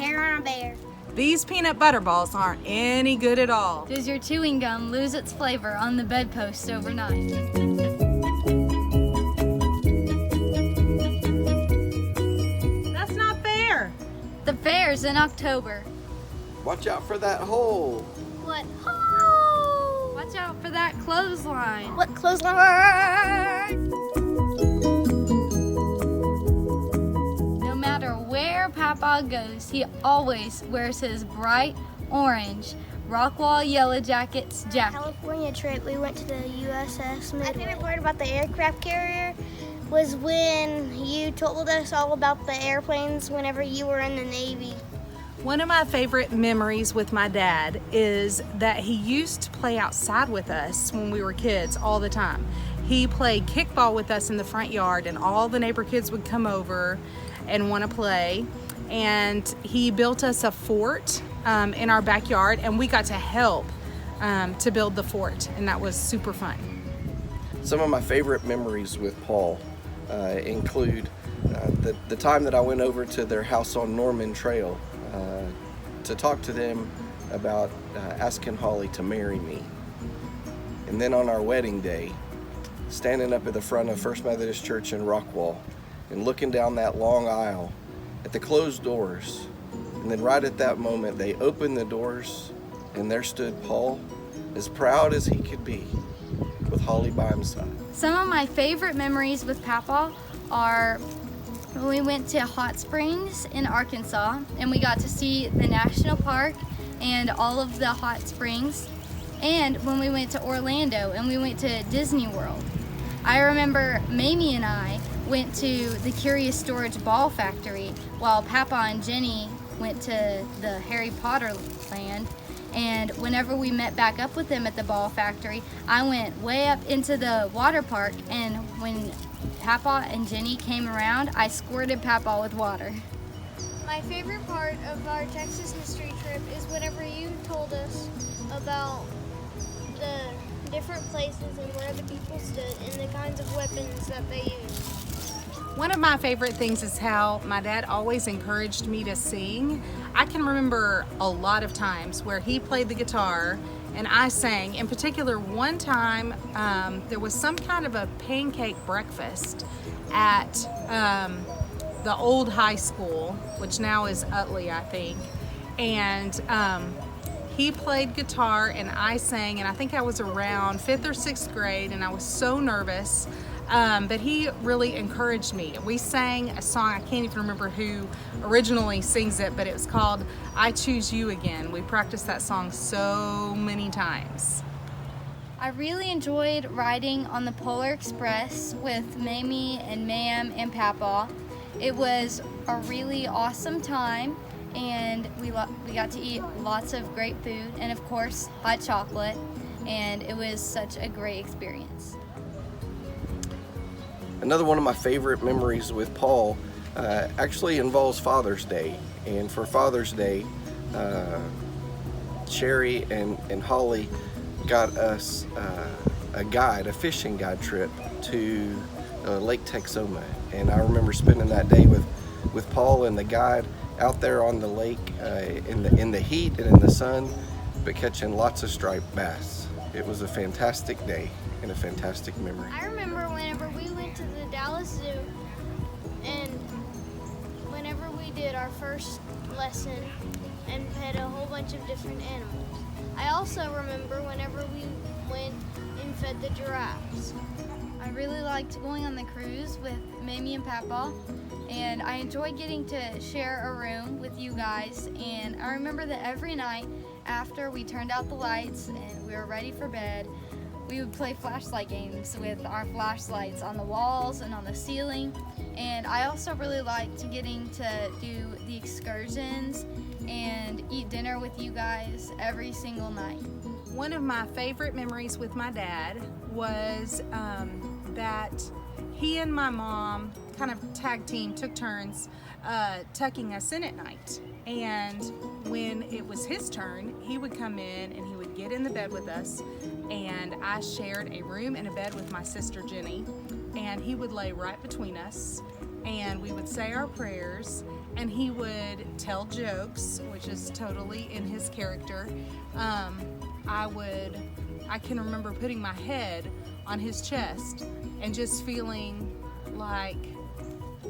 hair on a bear. These peanut butter balls aren't any good at all. Does your chewing gum lose its flavor on the bedpost overnight? That's not fair. The fair's in October. Watch out for that hole. What? Oh! Watch out for that clothesline. What clothesline? No matter where Papa goes, he always wears his bright orange Rockwall Yellow Jackets jacket. California trip, we went to the USS Midway. My favorite part about the aircraft carrier was when you told us all about the airplanes whenever you were in the Navy. One of my favorite memories with my dad is that he used to play outside with us when we were kids all the time. He played kickball with us in the front yard, and all the neighbor kids would come over and want to play. And he built us a fort in our backyard, and we got to help to build the fort, and that was super fun. Some of my favorite memories with Paul include the time that I went over to their house on Norman Trail to talk to them about asking Holly to marry me. And then on our wedding day, standing up at the front of First Methodist Church in Rockwall and looking down that long aisle at the closed doors. And then right at that moment, they opened the doors and there stood Paul, as proud as he could be, with Holly by his side. Some of my favorite memories with Papa are when we went to Hot Springs in Arkansas and we got to see the national park and all of the hot springs, and when we went to Orlando and we went to Disney World. I remember Mamie and I went to the Curious Storage Ball Factory while Papa and Jenny went to the Harry Potter land. And whenever we met back up with them at the ball factory, I went way up into the water park, and when Papa and Jenny came around, I squirted Papa with water. My favorite part of our Texas history trip is whenever you told us about the different places and where the people stood and the kinds of weapons that they used. One of my favorite things is how my dad always encouraged me to sing. I can remember a lot of times where he played the guitar and I sang. In particular, one time there was some kind of a pancake breakfast at the old high school, which now is Utley, I think. And he played guitar and I sang, and I think I was around 5th or 6th grade, and I was so nervous. But he really encouraged me. We sang a song, I can't even remember who originally sings it, but it was called I Choose You Again. We practiced that song so many times. I really enjoyed riding on the Polar Express with Mamie and Ma'am and Papa. It was a really awesome time, and we got to eat lots of great food and of course hot chocolate, and it was such a great experience. Another one of my favorite memories with Paul actually involves Father's Day. And for Father's Day, Sherry and Holly got us a fishing guide trip to Lake Texoma. And I remember spending that day with Paul and the guide out there on the lake in the heat and in the sun, but catching lots of striped bass. It was a fantastic day and a fantastic memory. I remember whenever we went to the Dallas Zoo and whenever we did our first lesson and pet a whole bunch of different animals. I also remember whenever we went and fed the giraffes. I really liked going on the cruise with Mamie and Papa, and I enjoyed getting to share a room with you guys. And I remember that every night after we turned out the lights and we were ready for bed, we would play flashlight games with our flashlights on the walls and on the ceiling. And I also really liked getting to do the excursions and eat dinner with you guys every single night. One of my favorite memories with my dad was that he and my mom kind of tag team, took turns tucking us in at night. And when it was his turn, he would come in and he would get in the bed with us, and I shared a room and a bed with my sister Jenny, and he would lay right between us, and we would say our prayers, and he would tell jokes, which is totally in his character. I can remember putting my head on his chest and just feeling like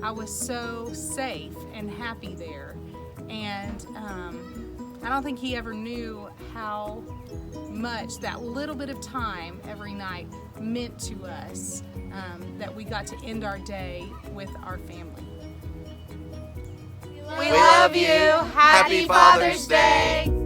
I was so safe and happy there. And I don't think he ever knew how much that little bit of time every night meant to us, that we got to end our day with our family. We love you. Happy Father's Day.